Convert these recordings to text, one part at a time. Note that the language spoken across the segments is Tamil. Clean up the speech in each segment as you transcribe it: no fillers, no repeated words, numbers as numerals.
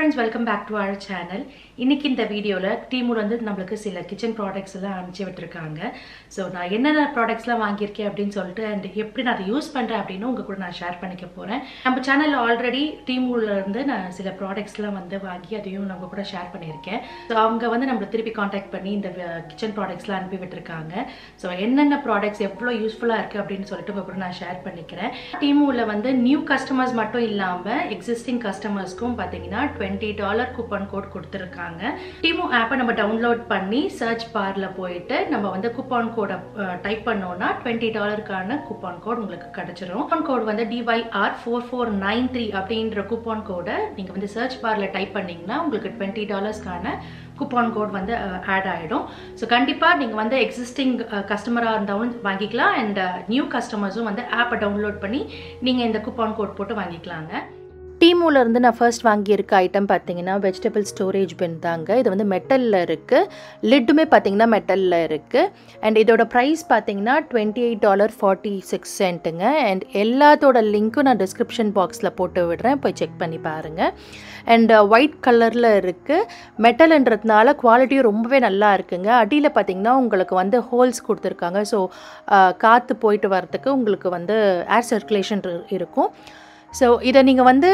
friends, welcome back to our channel. இன்னைக்கு இந்த வீடியோல டீமுல வந்து நமக்கு சில கிச்சன் ப்ராடக்ட்ஸ் எல்லாம் அனுப்பிச்சு விட்டுருக்காங்க. சோ நான் என்னென்ன ப்ராடக்ட்ஸ்லாம் வாங்கியிருக்கேன் அப்படின்னு சொல்லிட்டு and எப்படி நான் அதை யூஸ் பண்றேன் அப்படின்னு உங்க கூட நான் ஷேர் பண்ணிக்க போறேன். நம்ம சேனல்ல ஆல்ரெடி டீமுல இருந்து நான் சில ப்ராடக்ட்ஸ்லாம் வந்து வாங்கி அதையும் நம்ம கூட ஷேர் பண்ணியிருக்கேன். ஸோ அவங்க வந்து நம்மளை திருப்பி காண்டாக்ட் பண்ணி இந்த கிச்சன் ப்ராடக்ட்ஸ்லாம் அனுப்பி விட்டுருக்காங்க. ஸோ என்னென்ன ப்ராடக்ட்ஸ் எவ்வளோ யூஸ்ஃபுல்லாக இருக்குது அப்படின்னு சொல்லிட்டு உங்க கூட நான் ஷேர் பண்ணிக்கிறேன். டீமுல வந்து நியூ கஸ்டமர்ஸ் மட்டும் இல்லாமல் எக்ஸிஸ்டிங் கஸ்டமர்ஸ்க்கும் பார்த்தீங்கன்னா $20 கூப்பன் கோட் கொடுத்துருக்காங்க. டீமு ஆப்பை நம்ம டவுன்லோட் பண்ணி சர்ச் பார்ல போயிட்டு நம்ம வந்து கூப்பன் கோடை டைப் பண்ணோம்னா $20 கூப்பன் கோட் உங்களுக்கு கிடைச்சிரும். கூப்பன் கோட் வந்து DYR4493 அப்படின்ற கூப்பன் கோடை நீங்க வந்து சர்ச் பார்ல டைப் பண்ணீங்கன்னா உங்களுக்கு $20 கூப்பன் கோட் வந்து ஆட் ஆயிடும். ஸோ கண்டிப்பா நீங்க வந்து எக்ஸிஸ்டிங் கஸ்டமரா இருந்தாலும் வாங்கிக்கலாம் அண்ட் நியூ கஸ்டமர்ஸும் வந்து ஆப்பை டவுன்லோட் பண்ணி நீங்க இந்த கூப்பன் கோட் போட்டு வாங்கிக்கலாங்க. டீமூல இருந்து நான் ஃபர்ஸ்ட் வாங்கியிருக்க ஐட்டம் பார்த்தீங்கன்னா வெஜிடபிள் ஸ்டோரேஜ் பின் தாங்க. இது வந்து மெட்டலில் இருக்குது, லிட்டுமே பார்த்தீங்கன்னா மெட்டலில் இருக்குது. அண்ட் இதோட ப்ரைஸ் பார்த்தீங்கன்னா $28.46 அண்ட் எல்லாத்தோட லிங்க்கும் நான் டிஸ்கிரிப்ஷன் பாக்ஸில் போட்டு விடுறேன், போய் செக் பண்ணி பாருங்கள். அண்ட் ஒயிட் கலரில் இருக்குது, மெட்டல்ன்றதுனால குவாலிட்டியும் ரொம்பவே நல்லா இருக்குங்க. அடியில் பார்த்தீங்கன்னா உங்களுக்கு வந்து ஹோல்ஸ் கொடுத்துருக்காங்க. ஸோ காற்று போயிட்டு வரத்துக்கு உங்களுக்கு வந்து ஏர் சர்க்குலேஷன் இருக்கும். ஸோ இதை நீங்கள் வந்து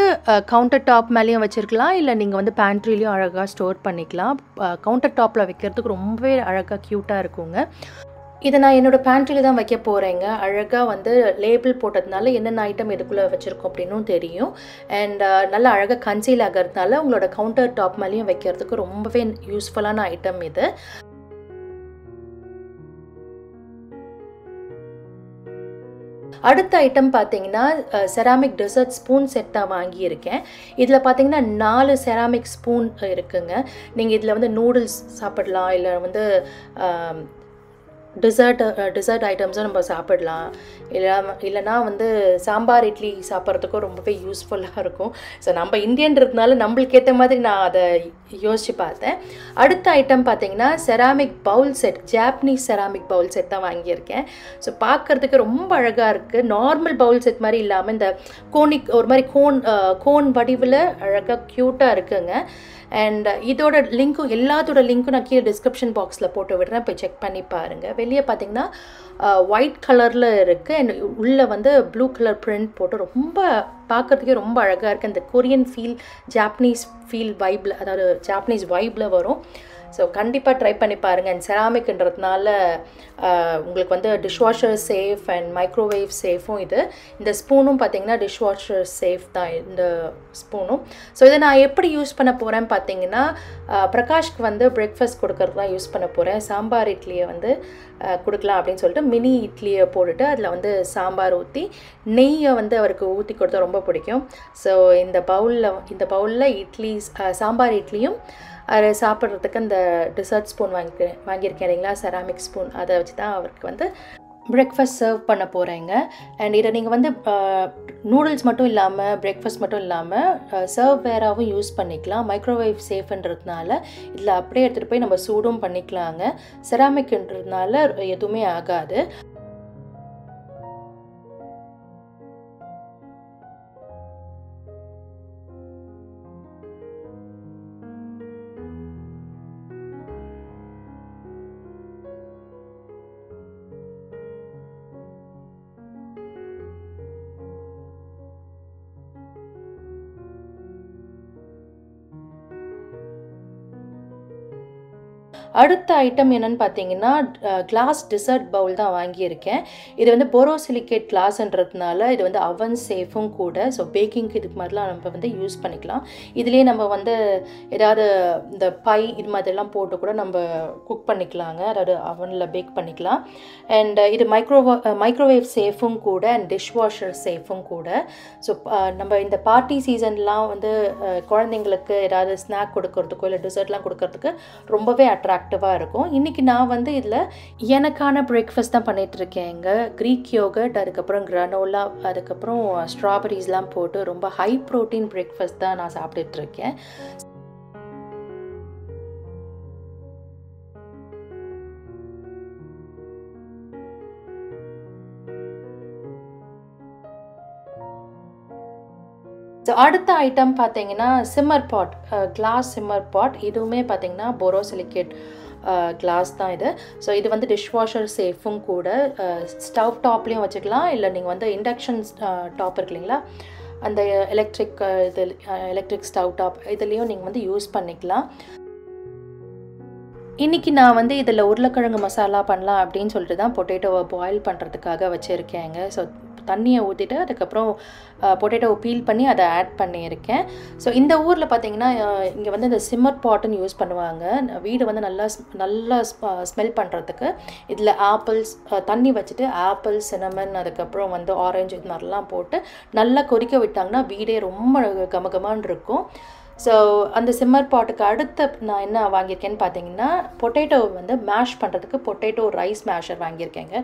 கவுண்டர் டாப் மேலேயும் வச்சுருக்கலாம், இல்லை நீங்கள் வந்து பேண்ட்ரிலையும் அழகாக ஸ்டோர் பண்ணிக்கலாம். கவுண்டர் டாப்பில் வைக்கிறதுக்கு ரொம்பவே அழகாக க்யூட்டாக இருக்குங்க. இதை நான் என்னோடய பேண்ட்ரியில் தான் வைக்க போகிறேங்க. அழகாக வந்து லேபிள் போட்டதுனால என்னென்ன ஐட்டம் இதுக்குள்ளே வச்சுருக்கோம் அப்படின்னும் தெரியும். அண்ட் நல்லா அழகாக கன்சீல் ஆகிறதுனால உங்களோட கவுண்டர் டாப் மேலேயும் வைக்கிறதுக்கு ரொம்பவே யூஸ்ஃபுல்லான ஐட்டம் இது. அடுத்த ஐட்டம் பார்த்தீங்கன்னா செராமிக் டெசர்ட் ஸ்பூன் செட் தான் வாங்கியிருக்கேன். இதில் பார்த்தீங்கன்னா 4 செராமிக் ஸ்பூன் இருக்குங்க. நீங்கள் இதில் வந்து நூடுல்ஸ் சாப்பிடலாம், இல்லை வந்து டிசர்ட் ஐட்டம்ஸும் நம்ம சாப்பிடலாம், இல்லைனா வந்து சாம்பார் இட்லி சாப்பிட்றதுக்கும் ரொம்பவே யூஸ்ஃபுல்லாக இருக்கும். ஸோ நம்ம இந்தியன்றதுனால நம்மளுக்கு ஏற்ற மாதிரி நான் அதை யோசித்து பார்த்தேன். அடுத்த ஐட்டம் பார்த்தீங்கன்னா ceramic bowl set, Japanese ceramic bowl set தான் வாங்கியிருக்கேன். ஸோ பார்க்குறதுக்கு ரொம்ப அழகாக இருக்குது. நார்மல் பவுல் செட் மாதிரி இல்லாமல் இந்த ஒரு மாதிரி கோன் வடிவில் அழகாக க்யூட்டாக இருக்குங்க. அண்ட் இதோட லிங்க்கும் எல்லாத்தோட லிங்க்கும் நான் கீழே டிஸ்கிரிப்ஷன் பாக்ஸில் போட்டு விடுறேன், போய் செக் பண்ணி பாருங்கள். வெளியே பார்த்தீங்கன்னா ஒயிட் கலரில் இருக்குது அண்ட் உள்ளே வந்து ப்ளூ கலர் பிரிண்ட் போட்டு ரொம்ப பார்க்குறதுக்கே ரொம்ப அழகாக இருக்குது. அந்த கொரியன் ஃபீல், ஜாப்பனீஸ் ஃபீல் வைப்பில், அதாவது ஜாப்பனீஸ் வைப்பில் வரும். ஸோ கண்டிப்பாக ட்ரை பண்ணி பாருங்கள். அண்ட் செராமிக்ன்றதுனால உங்களுக்கு வந்து டிஷ்வாஷர் சேஃப் அண்ட் மைக்ரோவேவ் சேஃபும் இது. இந்த ஸ்பூனும் பார்த்தீங்கன்னா டிஷ்வாஷர் சேஃப் தான் இந்த ஸ்பூனும். ஸோ இதை நான் எப்படி யூஸ் பண்ண போகிறேன்னு பார்த்தீங்கன்னா பிரகாஷ்க்கு வந்து பிரேக்ஃபாஸ்ட் கொடுக்கறது தான் யூஸ் பண்ண போகிறேன். சாம்பார் இட்லியை வந்து கொடுக்கலாம் அப்படின்னு சொல்லிட்டு மினி இட்லியை போட்டுட்டு அதில் வந்து சாம்பார் ஊற்றி நெய்யை வந்து அவருக்கு ஊற்றி கொடுத்தா ரொம்ப பிடிக்கும். ஸோ இந்த பவுலில் இட்லி, சாம்பார் இட்லியும் அதை சாப்பிட்றதுக்கு அந்த டிசர்ட் ஸ்பூன் வாங்கியிருக்கேன் இல்லைங்களா, செராமிக் ஸ்பூன், அதை வச்சு தான் அவருக்கு வந்து பிரேக்ஃபாஸ்ட் சர்வ் பண்ண போகிறேங்க. அண்ட் இதை நீங்கள் வந்து நூடுல்ஸ் மட்டும் இல்லாமல், பிரேக்ஃபாஸ்ட் மட்டும் இல்லாமல் சர்வ்வேராகவும் யூஸ் பண்ணிக்கலாம். மைக்ரோவேவ் சேஃப்ன்றதுனால இதில் அப்படியே எடுத்துகிட்டு போய் நம்ம சூடும் பண்ணிக்கலாங்க. செராமிக்ன்றதுனால எதுவுமே ஆகாது. அடுத்த ஐட்டம் என்னன்னு பார்த்தீங்கன்னா கிளாஸ் டிசர்ட் பவுல் தான் வாங்கியிருக்கேன். இது வந்து போரோசிலிகேட் கிளாஸ்ன்றதுனால இது வந்து அவன் சேஃபும் கூட. ஸோ பேக்கிங்க்கு இதுக்கு மாதிரிலாம் நம்ம வந்து யூஸ் பண்ணிக்கலாம். இதுலேயே நம்ம வந்து ஏதாவது இந்த பை இது மாதிரிலாம் போட்டு கூட நம்ம குக் பண்ணிக்கலாங்க, அதாவது அவனில் பேக் பண்ணிக்கலாம். அண்ட் இது மைக்ரோவேவ் சேஃபும் கூட அண்ட் டிஷ்வாஷர் சேஃபும் கூட. ஸோ நம்ம இந்த பார்ட்டி சீசன்லாம் வந்து குழந்தைங்களுக்கு ஏதாவது ஸ்நாக் கொடுக்கறதுக்கோ இல்லை டிசர்ட்லாம் கொடுக்கறதுக்கு ரொம்பவே அட்ராக்டிவாக இருக்கும். இன்றைக்கி நான் வந்து இதில் எனக்கான பிரேக்ஃபாஸ்ட் தான் பண்ணிகிட்ருக்கேங்க. க்ரீக் யோகர்ட், அதுக்கப்புறம் கிரானோலா, அதுக்கப்புறம் ஸ்ட்ராபெரிஸ்லாம் போட்டு ரொம்ப ஹை ப்ரோட்டீன் பிரேக்ஃபாஸ்ட் தான் நான் சாப்பிட்டுட்ருக்கேன். ஸோ அடுத்த ஐட்டம் பார்த்தீங்கன்னா சிம்மர் பாட், கிளாஸ் சிம்மர் பாட். இதுவுமே பார்த்தீங்கன்னா போரோசிலிகேட் கிளாஸ் தான் இது. ஸோ இது வந்து டிஷ்வாஷர் சேஃபும் கூட. ஸ்டவ் டாப்லேயும் வச்சுக்கலாம், இல்லை நீங்கள் வந்து இண்டக்ஷன் டாப் இருக்கு இல்லைங்களா, அந்த எலக்ட்ரிக் ஸ்டவ் டாப் இதுலேயும் நீங்கள் வந்து யூஸ் பண்ணிக்கலாம். இன்றைக்கி நான் வந்து இதில் உருளைக்கிழங்கு மசாலா பண்ணலாம் அப்படின்னு சொல்லிட்டு தான் பொட்டேட்டோவை பாயில் பண்ணுறதுக்காக வச்சுருக்கேங்க. ஸோ தண்ணியை ஊற்றிட்டு அதுக்கப்புறம் பொட்டேட்டோவை பீல் பண்ணி அதை ஆட் பண்ணியிருக்கேன். ஸோ இந்த ஊரில் பார்த்தீங்கன்னா இங்கே வந்து இந்த சிம்மர் பாட்டுன்னு யூஸ் பண்ணுவாங்க. வீடு வந்து நல்லா ஸ்மெல் பண்ணுறதுக்கு இதில் ஆப்பிள்ஸ் தண்ணி வச்சுட்டு ஆப்பிள், சினமன், அதுக்கப்புறம் வந்து ஆரஞ்சு இது மாதிரிலாம் போட்டு நல்லா கொதிக்க விட்டாங்கன்னா வீடே ரொம்ப கமகமான்னு இருக்கும். ஸோ அந்த சிம்மர் பாட்டுக்கு அடுத்த நான் என்ன வாங்கியிருக்கேன்னு பார்த்தீங்கன்னா பொட்டேட்டோ வந்து மேஷ் பண்ணுறதுக்கு பொட்டேட்டோ ரைஸ் மேஷர் வாங்கியிருக்கேங்க.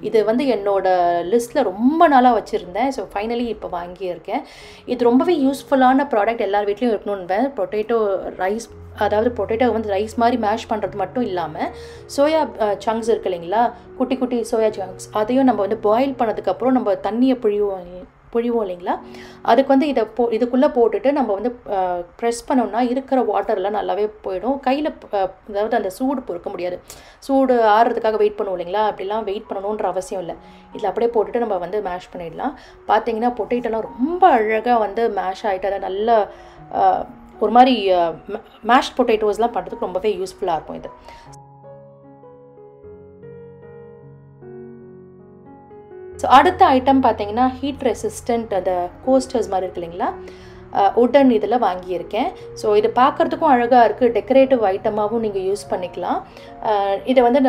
இது வந்து என்னோடய லிஸ்ட்டில் ரொம்ப நாளாக வச்சுருந்தேன். ஸோ ஃபைனலி இப்போ வாங்கியிருக்கேன். இது ரொம்பவே யூஸ்ஃபுல்லான ப்ராடக்ட், எல்லார் வீட்லேயும் இருக்கணுன்னு. பொட்டேட்டோ ரைஸ், அதாவது பொட்டேட்டோ வந்து ரைஸ் மாதிரி மேஷ் பண்ணுறது மட்டும் இல்லாமல் சோயா சங்க்ஸ் இருக்கு இல்லைங்களா, குட்டி குட்டி சோயா சங்க்ஸ், அதையும் நம்ம வந்து பாயில் பண்ணதுக்கப்புறம் நம்ம தண்ணியை புழிவோம் இல்லைங்களா, அதுக்கு வந்து இதுக்குள்ளே போட்டுட்டு நம்ம வந்து ப்ரெஸ் பண்ணோம்னா இருக்கிற வாட்டர்லாம் நல்லாவே போயிடும். கையில் அதாவது அந்த சூடு பொறுக்க முடியாது, சூடு ஆறுறதுக்காக வெயிட் பண்ணுவோம் இல்லைங்களா, அப்படிலாம் வெயிட் பண்ணணுன்ற அவசியம் இல்லை. இதில் அப்படியே போட்டுட்டு நம்ம வந்து மேஷ் பண்ணிடலாம். பார்த்தீங்கன்னா பொட்டேட்டோலாம் ரொம்ப அழகாக வந்து மேஷ் ஆகிட்டு அதை நல்லா ஒரு மாதிரி மேஷ்ட் பொட்டேட்டோஸ்லாம் பண்ணுறதுக்கு ரொம்பவே யூஸ்ஃபுல்லாக இருக்கும் இது. ஸோ அடுத்த ஐட்டம் பார்த்தீங்கன்னா ஹீட் ரெசிஸ்டண்ட் அந்த கோஸ்டர்ஸ் மாதிரி இருக்கு இல்லைங்களா, உடன் இதில் வாங்கியிருக்கேன். ஸோ இது பார்க்குறதுக்கும் அழகாக இருக்குது, டெக்கரேட்டிவ் ஐட்டமாகவும் நீங்கள் யூஸ் பண்ணிக்கலாம். இதை வந்து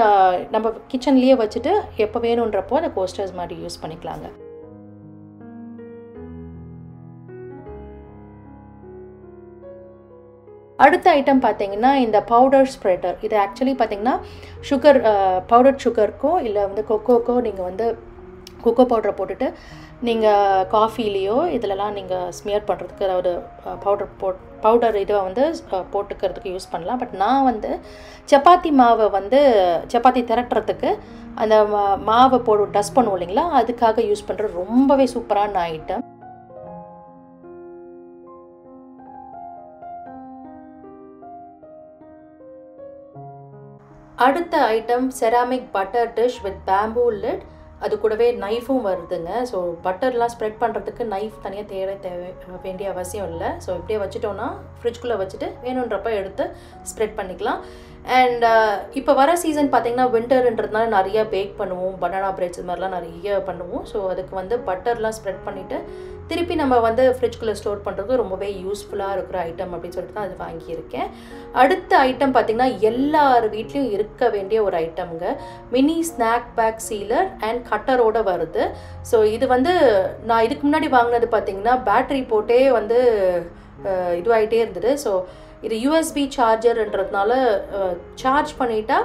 நம்ம கிச்சன்லேயே வச்சுட்டு எப்போ வேணுன்றப்போ அந்த கோஸ்டர்ஸ் மாதிரி யூஸ் பண்ணிக்கலாங்க. அடுத்த ஐட்டம் பார்த்தீங்கன்னா இந்த பவுடர் ஸ்ப்ரெட்டர். இது ஆக்சுவலி பார்த்தீங்கன்னா சுகர், பவுடர் சுகருக்கோ இல்லை வந்து கொக்கோக்கோ நீங்கள் வந்து கொக்கோ பவுடரை போட்டுட்டு நீங்கள் காஃபிலேயோ இதிலலாம் நீங்கள் ஸ்மியர் பண்ணுறதுக்கு, அதாவது பவுடர் இதை வந்து போட்டுக்கிறதுக்கு யூஸ் பண்ணலாம். பட் நான் வந்து சப்பாத்தி மாவை வந்து சப்பாத்தி திரட்டுறதுக்கு அந்த மாவை டஸ்ட் பண்ணுவோம் இல்லைங்களா, அதுக்காக யூஸ் பண்ணுற ரொம்பவே சூப்பரான ஐட்டம். அடுத்த item ceramic butter dish with bamboo lid. அது கூடவே நைஃபும் வருதுங்க. ஸோ பட்டர்லாம் ஸ்ப்ரெட் பண்ணுறதுக்கு நைஃப் தனியாக தேவை வேண்டிய அவசியம் இல்லை. ஸோ இப்படியே வச்சுட்டோன்னா ஃப்ரிட்ஜ்குள்ளே வச்சுட்டு வேணுன்றப்ப எடுத்து ஸ்ப்ரெட் பண்ணிக்கலாம். அண்ட் இப்போ வர சீசன் பார்த்திங்கன்னா வின்டர்ன்றதுனால நிறையா பேக் பண்ணுவோம், பனானா பிரெட்ஸ் இது மாதிரிலாம் நிறைய பண்ணுவோம். ஸோ அதுக்கு வந்து பட்டர்லாம் ஸ்ப்ரெட் பண்ணிவிட்டு திருப்பி நம்ம வந்து ஃப்ரிட்ஜ்குள்ளே ஸ்டோர் பண்ணுறதுக்கு ரொம்பவே யூஸ்ஃபுல்லாக இருக்கிற ஐட்டம் அப்படின்னு சொல்லிட்டு தான் அது வாங்கியிருக்கேன். அடுத்த ஐட்டம் பார்த்திங்கன்னா எல்லார் வீட்லேயும் இருக்க வேண்டிய ஒரு ஐட்டம்ங்க, மினி ஸ்நாக் பேக் சீலர் அண்ட் கட்டரோடு வருது. ஸோ இது வந்து நான் இதுக்கு முன்னாடி வாங்கினது பார்த்திங்கன்னா பேட்ரி போட்டே வந்து இதுவாகிட்டே இருந்தது. ஸோ இது யூஎஸ்பி சார்ஜர்ன்றதுனால சார்ஜ் பண்ணிட்டா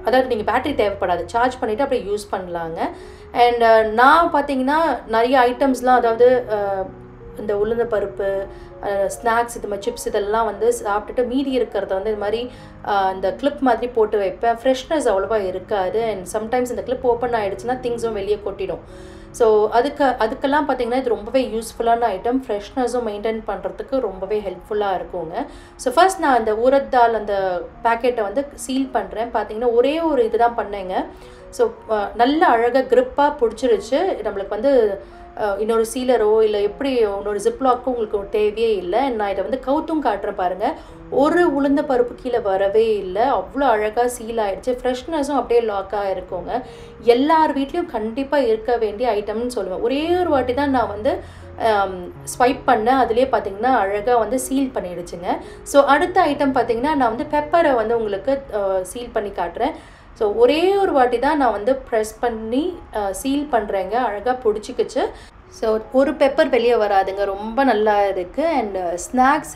அதாவது நீங்கள் பேட்டரி தேவைப்படாது, சார்ஜ் பண்ணிவிட்டு அப்படியே யூஸ் பண்ணலாங்க. அண்ட் நான் பார்த்தீங்கன்னா நிறைய ஐட்டம்ஸ்லாம், அதாவது இந்த உளுந்த பருப்பு, ஸ்நாக்ஸ், இது மாதிரி சிப்ஸ் இதெல்லாம் வந்து சாப்பிட்டுட்டு மீதி இருக்கிறத வந்து இது மாதிரி இந்த கிளிப் மாதிரி போட்டு வைப்பேன். ஃப்ரெஷ்னஸ் அவ்வளோவா இருக்காது. அண்ட் சம்டைம்ஸ் இந்த கிளிப் ஓப்பன் ஆகிடுச்சுன்னா திங்ஸும் வெளியே கொட்டிடும். ஸோ அதுக்கெல்லாம் பார்த்திங்கன்னா இது ரொம்பவே யூஸ்ஃபுல்லான ஐட்டம், ஃப்ரெஷ்னஸும் மெயின்டைன் பண்ணுறதுக்கு ரொம்பவே ஹெல்ப்ஃபுல்லாக இருக்குங்க. ஸோ ஃபர்ஸ்ட் நான் அந்த ஊரத்தால் அந்த பேக்கெட்டை வந்து சீல் பண்ணுறேன். பார்த்திங்கன்னா ஒரே ஒரு இது தான் பண்ணேங்க. ஸோ நல்ல அழகாக க்ரிப்பாக பிடிச்சிருச்சு. நம்மளுக்கு வந்து இன்னொரு சீலரோ இல்லை எப்படி இன்னொரு ஜிப்லாக்கும் உங்களுக்கு தேவையே இல்லை. நான் இதை வந்து கவுத்தும் காட்டுறேன் பாருங்கள், ஒரு உளுந்த பருப்பு கீழே வரவே இல்லை, அவ்வளோ அழகாக சீல் ஆகிடுச்சு. ஃப்ரெஷ்னஸும் அப்படியே லாக்காக இருக்குங்க. எல்லார் வீட்லேயும் கண்டிப்பாக இருக்க வேண்டிய ஐட்டம்னு சொல்லுவேன். ஒரே ஒரு வாட்டி தான் நான் வந்து ஸ்வைப் பண்ணேன், அதுலேயே பார்த்தீங்கன்னா அழகாக வந்து சீல் பண்ணிடுச்சுங்க. ஸோ அடுத்த ஐட்டம் பார்த்தீங்கன்னா நான் வந்து பெப்பரை வந்து உங்களுக்கு சீல் பண்ணி காட்டுறேன். ஸோ ஒரே ஒரு வாட்டி தான் நான் வந்து ப்ரெஸ் பண்ணி சீல் பண்ணுறேங்க, அழகாக பிடிச்சிக்கிச்சு. ஸோ ஒரு பெப்பர் வெளியே வராதுங்க, ரொம்ப நல்லா இருக்குது. அண்ட் ஸ்நாக்ஸ்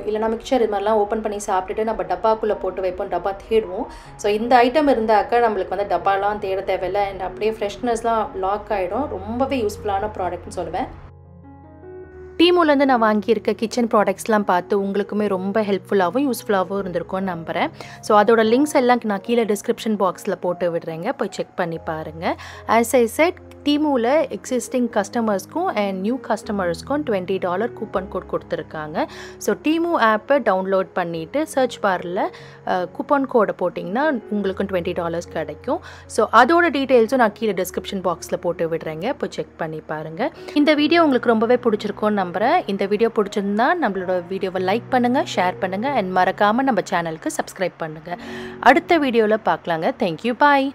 இல்லைனா மிக்சர் இது மாதிரிலாம் ஓப்பன் பண்ணி சாப்பிட்டுட்டு நம்ம டப்பாக்குள்ளே போட்டு வைப்போம், டப்பா தேடுவோம். ஸோ இந்த ஐட்டம் இருந்தாக்கா நம்மளுக்கு வந்து டப்பாலாம் தேட தேவையில்லை. அண்ட் அப்படியே ஃப்ரெஷ்னஸ்லாம் லாக் ஆகிடும். ரொம்பவே யூஸ்ஃபுல்லான ப்ராடக்ட்னு சொல்லுவேன். டீமூலேருந்து நான் வாங்கியிருக்க கிச்சன் ப்ராடக்ட்ஸ்லாம் பார்த்து உங்களுக்குமே ரொம்ப ஹெல்ப்ஃபுல்லாகவும் யூஸ்ஃபுல்லாகவும் இருந்திருக்கும்னு நம்புகிறேன். ஸோ அதோட லிங்க்ஸ் எல்லாம் நான் கீழே டிஸ்கிரிப்ஷன் பாக்ஸில் போட்டு விடுறேங்க, போய் செக் பண்ணி பாருங்கள். ஆஸ் ஐ செட், டீமூவில் எக்ஸிஸ்டிங் கஸ்டமர்ஸ்க்கும் அண்ட் நியூ கஸ்டமர்ஸ்க்கும் $20 கூப்பன் கோட் கொடுத்துருக்காங்க. ஸோ டீமூ ஆப்பை டவுன்லோட் பண்ணிவிட்டு சர்ச் பாரில் கூப்பன் கோடை போட்டிங்கன்னா உங்களுக்கும் $20 கிடைக்கும். ஸோ அதோட டீட்டெயில்ஸும் நான் கீழே டிஸ்கிரிப்ஷன் பாக்ஸில் போட்டு விடுறேங்க, போய் செக் பண்ணி பாருங்கள். இந்த வீடியோ உங்களுக்கு ரொம்பவே பிடிச்சிருக்கும்னு நம்புகிறேன். இந்த வீடியோ பிடிச்சிருந்தா நம்மளோட வீடியோவை லைக் பண்ணுங்கள், ஷேர் பண்ணுங்கள் அண்ட் மறக்காமல் நம்ம சேனலுக்கு சப்ஸ்கிரைப் பண்ணுங்கள். அடுத்த வீடியோவில் பார்க்கலாங்க. தேங்க்யூ, பாய்.